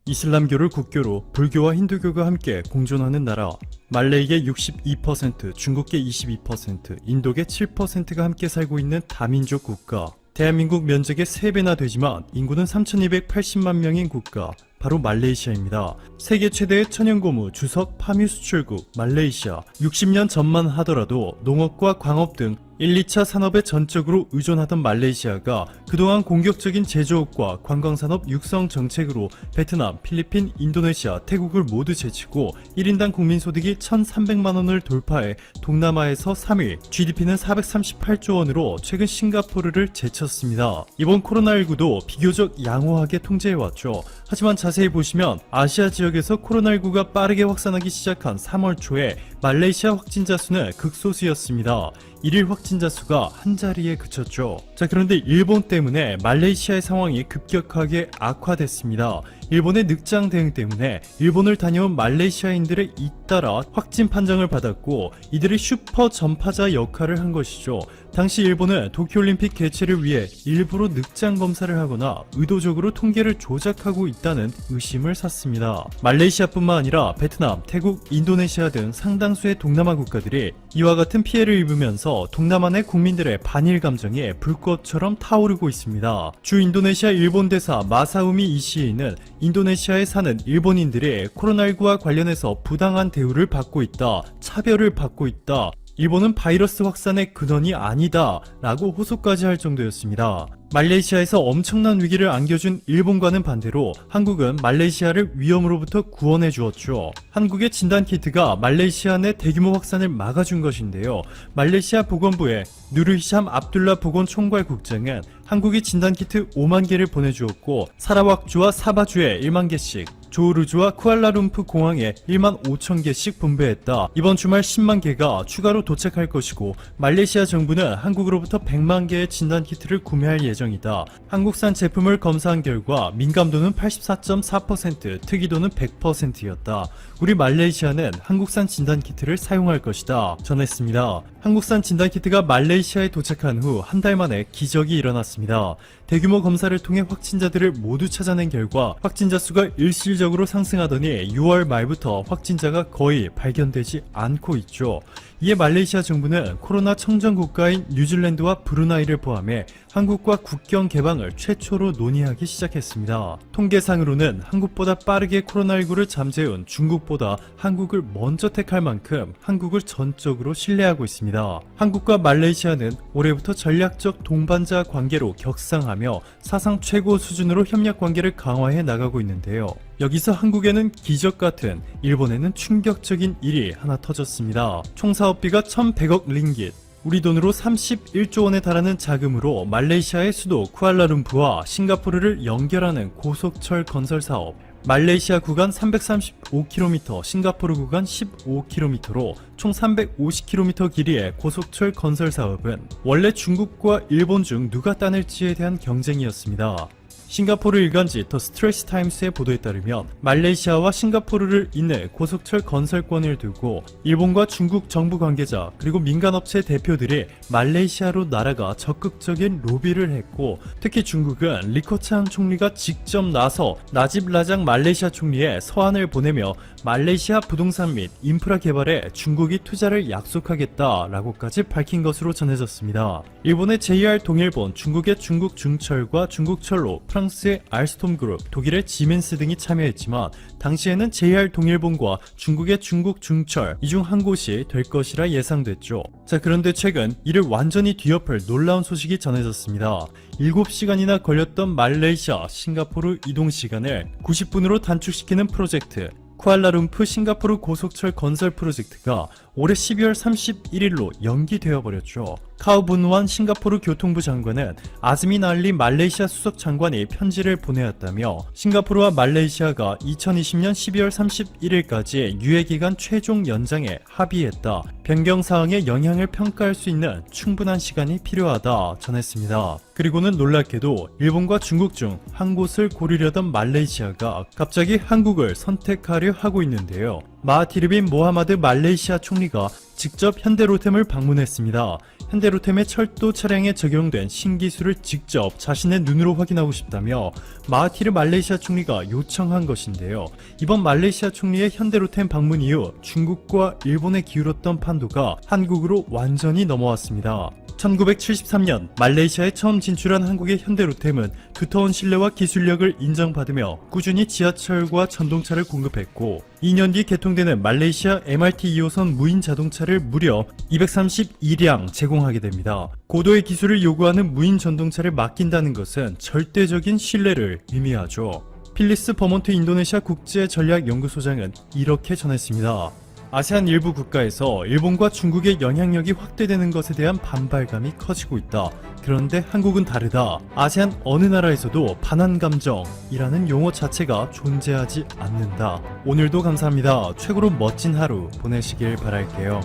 이슬람교를 국교로 불교와 힌두교가 함께 공존하는 나라. 말레이계 62%, 중국계 22%, 인도계 7%가 함께 살고 있는 다민족 국가. 대한민국 면적의 3배나 되지만 인구는 3280만 명인 국가, 바로 말레이시아입니다. 세계 최대의 천연고무, 주석, 파묘 수출국 말레이시아. 60년 전만 하더라도 농업과 광업 등 1, 2차 산업에 전적으로 의존하던 말레이시아가 그동안 공격적인 제조업과 관광산업 육성 정책으로 베트남, 필리핀, 인도네시아, 태국을 모두 제치고 1인당 국민소득이 1300만원을 돌파해 동남아에서 3위, GDP는 438조 원으로 최근 싱가포르를 제쳤습니다. 이번 코로나19도 비교적 양호하게 통제해왔죠. 하지만 자세히 보시면 아시아 지역에서 코로나19가 빠르게 확산하기 시작한 3월 초에 말레이시아 확진자 수는 극소수였습니다. 1일 확진자 수가 한 자리에 그쳤죠. 자, 그런데 일본 때문에 말레이시아의 상황이 급격하게 악화됐습니다. 일본의 늑장 대응 때문에 일본을 다녀온 말레이시아인들의 잇따라 확진 판정을 받았고 이들이 슈퍼 전파자 역할을 한 것이죠. 당시 일본은 도쿄올림픽 개최를 위해 일부러 늑장 검사를 하거나 의도적으로 통계를 조작하고 있다는 의심을 샀습니다. 말레이시아뿐만 아니라 베트남, 태국, 인도네시아 등 상당수의 동남아 국가들이 이와 같은 피해를 입으면서 동남아 내 국민들의 반일 감정이 불꽃처럼 타오르고 있습니다. 주 인도네시아 일본 대사 마사우미 이시이는 인도네시아에 사는 일본인들이 코로나19와 관련해서 부당한 대우를 받고 있다, 차별을 받고 있다, 일본은 바이러스 확산의 근원이 아니다 라고 호소까지 할 정도였습니다. 말레이시아에서 엄청난 위기를 안겨준 일본과는 반대로 한국은 말레이시아를 위험으로부터 구원해 주었죠. 한국의 진단키트가 말레이시아 내 대규모 확산을 막아준 것인데요. 말레이시아 보건부의 누르히샴 압둘라 보건총괄국장은 한국이 진단키트 5만 개를 보내주었고 사라왁주와 사바주에 1만 개씩, 조르주와 쿠알라룸푸 공항에 1만 5천 개씩 분배했다. 이번 주말 10만 개가 추가로 도착할 것이고 말레이시아 정부는 한국으로부터 100만 개의 진단키트를 구매할 예정이다. 한국산 제품을 검사한 결과 민감도는 84.4%, 특이도는 100%였다. 우리 말레이시아는 한국산 진단키트를 사용할 것이다 전했습니다. 한국산 진단키트가 말레이시아에 도착한 후 한 달 만에 기적이 일어났습니다. 대규모 검사를 통해 확진자들을 모두 찾아낸 결과 확진자 수가 일시적으로 상승하더니 6월 말부터 확진자가 거의 발견되지 않고 있죠. 이에 말레이시아 정부는 코로나 청정 국가인 뉴질랜드와 브루나이를 포함해 한국과 국경 개방을 최초로 논의하기 시작했습니다. 통계상으로는 한국보다 빠르게 코로나19를 잠재운 중국보다 한국을 먼저 택할 만큼 한국을 전적으로 신뢰하고 있습니다. 한국과 말레이시아는 올해부터 전략적 동반자 관계로 격상하며 사상 최고 수준으로 협력 관계를 강화해 나가고 있는데요. 여기서 한국에는 기적 같은, 일본에는 충격적인 일이 하나 터졌습니다. 총 사업비가 1100억 링깃, 우리 돈으로 31조 원에 달하는 자금으로 말레이시아의 수도 쿠알라룸푸와 싱가포르를 연결하는 고속철 건설 사업. 말레이시아 구간 335km, 싱가포르 구간 15km로 총 350km 길이의 고속철 건설 사업은 원래 중국과 일본 중 누가 따낼지에 대한 경쟁이었습니다. 싱가포르 일간지 더 스트레스 타임스의 보도에 따르면 말레이시아와 싱가포르를 잇는 고속철 건설권을 두고 일본과 중국 정부 관계자 그리고 민간업체 대표들이 말레이시아로 날아가 적극적인 로비를 했고, 특히 중국은 리커창 총리가 직접 나서 나집 라장 말레이시아 총리에 서한을 보내며 말레이시아 부동산 및 인프라 개발에 중국이 투자를 약속하겠다라고까지 밝힌 것으로 전해졌습니다. 일본의 JR 동일본, 중국의 중국중철과 중국철로, 프랑스의 알스톰그룹, 독일의 지멘스 등이 참여했지만 당시에는 JR 동일본과 중국의 중국중철 이 중 한 곳이 될 것이라 예상됐죠. 자, 그런데 최근 이를 완전히 뒤엎을 놀라운 소식이 전해졌습니다. 7시간이나 걸렸던 말레이시아, 싱가포르 이동 시간을 90분으로 단축시키는 프로젝트, 쿠알라룸푸 싱가포르 고속철 건설 프로젝트가 올해 12월 31일로 연기되어 버렸죠. 카우 분완 싱가포르 교통부 장관은 아즈민 알리 말레이시아 수석 장관이 편지를 보내었다며 싱가포르와 말레이시아가 2020년 12월 31일까지 유예기간 최종 연장에 합의했다. 변경 사항의 영향을 평가할 수 있는 충분한 시간이 필요하다 전했습니다. 그리고는 놀랍게도 일본과 중국 중 한 곳을 고르려던 말레이시아가 갑자기 한국을 선택하려 하고 있는데요. 마하티르 빈 모하마드 말레이시아 총리가 직접 현대로템을 방문했습니다. 현대로템의 철도 차량에 적용된 신기술을 직접 자신의 눈으로 확인하고 싶다며 마하티르 말레이시아 총리가 요청한 것인데요. 이번 말레이시아 총리의 현대로템 방문 이후 중국과 일본에 기울었던 판도가 한국으로 완전히 넘어왔습니다. 1973년 말레이시아에 처음 진출한 한국의 현대로템은 두터운 신뢰와 기술력을 인정받으며 꾸준히 지하철과 전동차를 공급했고 2년 뒤 개통되는 말레이시아 MRT 2호선 무인 자동차를 무려 232량 제공하게 됩니다. 고도의 기술을 요구하는 무인 전동차를 맡긴다는 것은 절대적인 신뢰를 의미하죠. 필리스 버몬트 인도네시아 국제전략연구소장은 이렇게 전했습니다. 아세안 일부 국가에서 일본과 중국의 영향력이 확대되는 것에 대한 반발감이 커지고 있다. 그런데 한국은 다르다. 아세안 어느 나라에서도 반한 감정이라는 용어 자체가 존재하지 않는다. 오늘도 감사합니다. 최고로 멋진 하루 보내시길 바랄게요.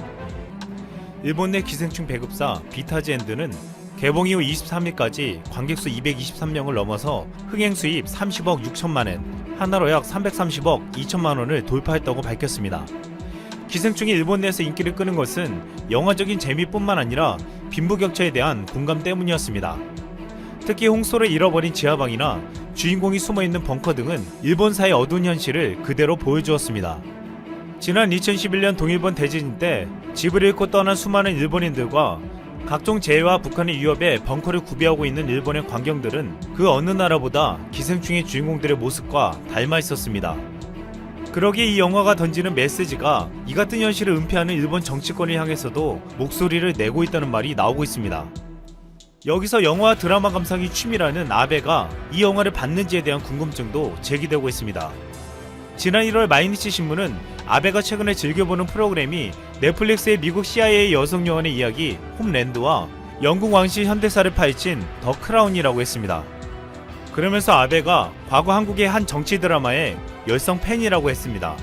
일본 내 기생충 배급사 비타지엔드는 개봉 이후 23일까지 관객수 223명을 넘어서 흥행 수입 30억 6천만엔, 하나로 약 330억 2천만원을 돌파했다고 밝혔습니다. 기생충이 일본 내에서 인기를 끄는 것은 영화적인 재미뿐만 아니라 빈부격차에 대한 공감 때문이었습니다. 특히 홍소를 잃어버린 지하방이나 주인공이 숨어있는 벙커 등은 일본사의 어두운 현실을 그대로 보여주었습니다. 지난 2011년 동일본 대지진 때 집을 잃고 떠난 수많은 일본인들과 각종 재해와 북한의 위협에 벙커를 구비하고 있는 일본의 광경들은 그 어느 나라보다 기생충의 주인공들의 모습과 닮아 있었습니다. 그러기에 이 영화가 던지는 메시지가 이 같은 현실을 은폐하는 일본 정치권을 향해서도 목소리를 내고 있다는 말이 나오고 있습니다. 여기서 영화와 드라마 감상이 취미라는 아베가 이 영화를 봤는지에 대한 궁금증도 제기되고 있습니다. 지난 1월 마이니치 신문은 아베가 최근에 즐겨보는 프로그램이 넷플릭스의 미국 CIA 여성 요원의 이야기 홈랜드와 영국 왕실 현대사를 파헤친 더 크라운이라고 했습니다. 그러면서 아베가 과거 한국의 한 정치 드라마의 열성 팬이라고 했습니다.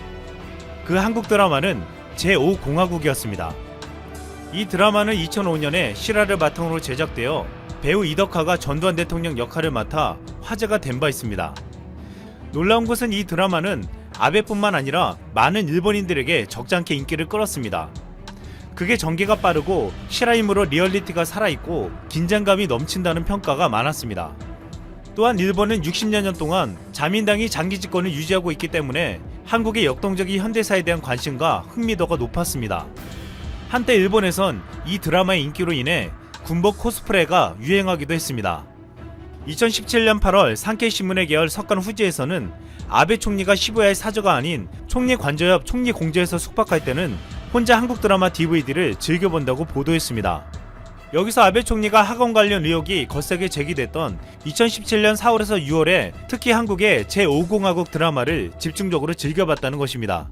그 한국 드라마는 제5공화국이었습니다. 이 드라마는 2005년에 실화를 바탕으로 제작되어 배우 이덕화가 전두환 대통령 역할을 맡아 화제가 된 바 있습니다. 놀라운 것은 이 드라마는 아베뿐만 아니라 많은 일본인들에게 적잖게 인기를 끌었습니다. 그게 전개가 빠르고 실화이므로 리얼리티가 살아있고 긴장감이 넘친다는 평가가 많았습니다. 또한 일본은 60여 년 동안 자민당이 장기 집권을 유지하고 있기 때문에 한국의 역동적인 현대사에 대한 관심과 흥미도가 높았습니다. 한때 일본에선 이 드라마의 인기로 인해 군복 코스프레가 유행하기도 했습니다. 2017년 8월 산케이신문의 계열 석간 후지에서는 아베 총리가 시부야의 사저가 아닌 총리 관저 옆 총리 공저에서 숙박할 때는 혼자 한국 드라마 DVD를 즐겨본다고 보도했습니다. 여기서 아베 총리가 학원 관련 의혹이 거세게 제기됐던 2017년 4월에서 6월에 특히 한국의 제5공화국 드라마를 집중적으로 즐겨봤다는 것입니다.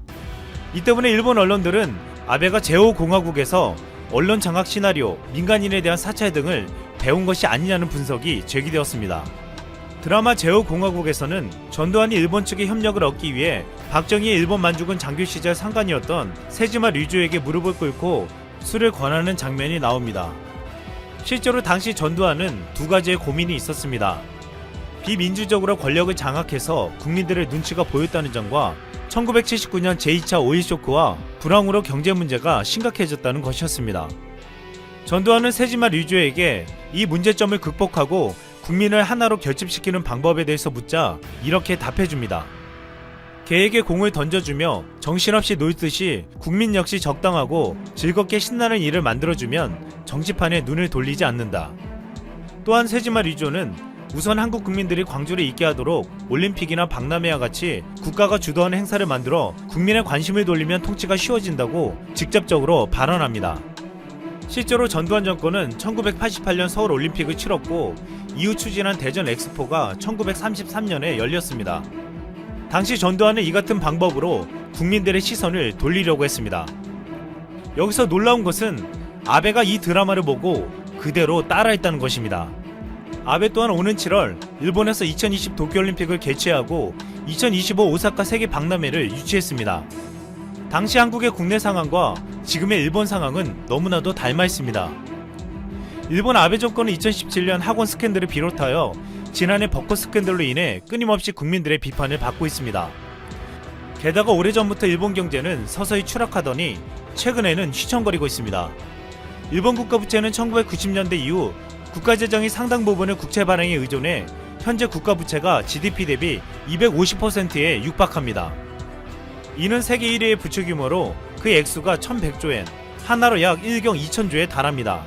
이 때문에 일본 언론들은 아베가 제5공화국에서 언론 장악 시나리오, 민간인에 대한 사찰 등을 배운 것이 아니냐는 분석이 제기되었습니다. 드라마 제5공화국에서는 전두환이 일본 측의 협력을 얻기 위해 박정희의 일본 만주군 장교 시절 상관이었던 세지마 류조에게 무릎을 꿇고 술을 권하는 장면이 나옵니다. 실제로 당시 전두환은 두 가지의 고민이 있었습니다. 비민주적으로 권력을 장악해서 국민들의 눈치가 보였다는 점과 1979년 제2차 오일 쇼크와 불황으로 경제 문제가 심각해졌다는 것이었습니다. 전두환은 세지마 류조에게 이 문제점을 극복하고 국민을 하나로 결집시키는 방법에 대해서 묻자 이렇게 답해줍니다. 개에게 공을 던져주며 정신없이 놀듯이 국민 역시 적당하고 즐겁게 신나는 일을 만들어주면 정치판에 눈을 돌리지 않는다. 또한 세지마 류조는 우선 한국 국민들이 광주를 잊게 하도록 올림픽이나 박람회와 같이 국가가 주도하는 행사를 만들어 국민의 관심을 돌리면 통치가 쉬워진다고 직접적으로 발언합니다. 실제로 전두환 정권은 1988년 서울 올림픽을 치렀고 이후 추진한 대전 엑스포가 1933년에 열렸습니다. 당시 전두환은 이 같은 방법으로 국민들의 시선을 돌리려고 했습니다. 여기서 놀라운 것은 아베가 이 드라마를 보고 그대로 따라했다는 것입니다. 아베 또한 오는 7월 일본에서 2020 도쿄올림픽을 개최하고 2025 오사카 세계 박람회를 유치했습니다. 당시 한국의 국내 상황과 지금의 일본 상황은 너무나도 닮아 있습니다. 일본 아베 정권은 2017년 학원 스캔들을 비롯하여 지난해 벚꽃 스캔들로 인해 끊임없이 국민들의 비판을 받고 있습니다. 게다가 오래전부터 일본 경제는 서서히 추락하더니 최근에는 휘청거리고 있습니다. 일본 국가부채는 1990년대 이후 국가재정이 상당 부분을 국채 발행에 의존해 현재 국가부채가 GDP 대비 250%에 육박합니다. 이는 세계 1위의 부채 규모로 그 액수가 1100조엔, 하나로 약 1경 2000조에 달합니다.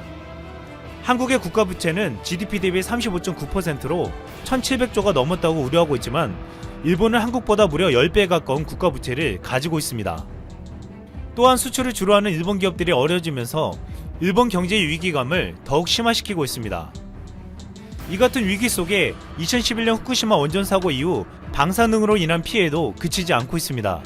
한국의 국가부채는 GDP 대비 35.9%로 1700조가 넘었다고 우려하고 있지만 일본은 한국보다 무려 10배에 가까운 국가부채를 가지고 있습니다. 또한 수출을 주로 하는 일본 기업들이 어려워지면서 일본 경제의 위기감을 더욱 심화시키고 있습니다. 이 같은 위기 속에 2011년 후쿠시마 원전 사고 이후 방사능으로 인한 피해도 그치지 않고 있습니다.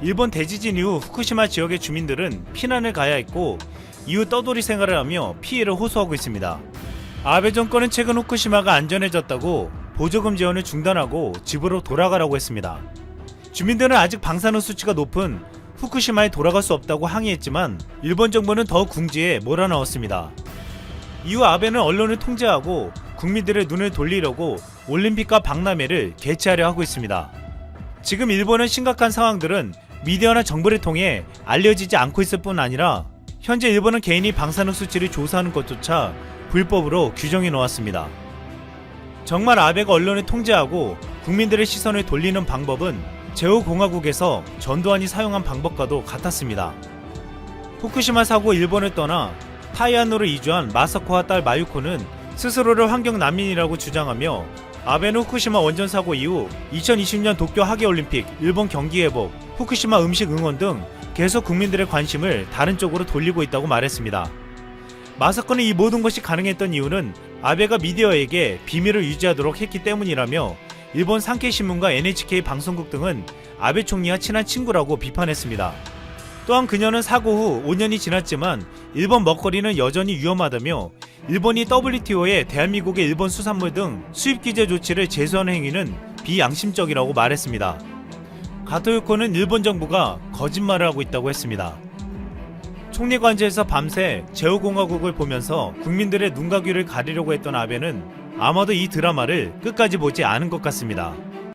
일본 대지진 이후 후쿠시마 지역의 주민들은 피난을 가야 했고 이후 떠돌이 생활을 하며 피해를 호소하고 있습니다. 아베 정권은 최근 후쿠시마가 안전해졌다고 보조금 지원을 중단하고 집으로 돌아가라고 했습니다. 주민들은 아직 방사능 수치가 높은 후쿠시마에 돌아갈 수 없다고 항의했지만 일본 정부는 더욱 궁지에 몰아넣었습니다. 이후 아베는 언론을 통제하고 국민들의 눈을 돌리려고 올림픽과 박람회를 개최하려 하고 있습니다. 지금 일본은 심각한 상황들은 미디어나 정부를 통해 알려지지 않고 있을 뿐 아니라 현재 일본은 개인이 방사능 수치를 조사하는 것조차 불법으로 규정해 놓았습니다. 정말 아베가 언론을 통제하고 국민들의 시선을 돌리는 방법은 제후공화국에서 전두환이 사용한 방법과도 같았습니다. 후쿠시마 사후 일본을 떠나 타이안으로 이주한 마사코와 딸 마유코는 스스로를 환경 난민이라고 주장하며 아베는 후쿠시마 원전 사고 이후 2020년 도쿄 하계올림픽, 일본 경기 회복, 후쿠시마 음식 응원 등 계속 국민들의 관심을 다른 쪽으로 돌리고 있다고 말했습니다. 마사코는 이 모든 것이 가능했던 이유는 아베가 미디어에게 비밀을 유지하도록 했기 때문이라며 일본 산케이신문과 NHK 방송국 등은 아베 총리와 친한 친구라고 비판했습니다. 또한 그녀는 사고 후 5년이 지났지만 일본 먹거리는 여전히 위험하다며 일본이 WTO에 대한민국의 일본 수산물 등 수입 규제 조치를 제소하는 행위는 비양심적이라고 말했습니다. 가토요코는 일본 정부가 거짓말을 하고 있다고 했습니다. 총리 관저에서 밤새 제후공화국을 보면서 국민들의 눈과 귀를 가리려고 했던 아베는 아마도 이 드라마를 끝까지 보지 않은 것 같습니다.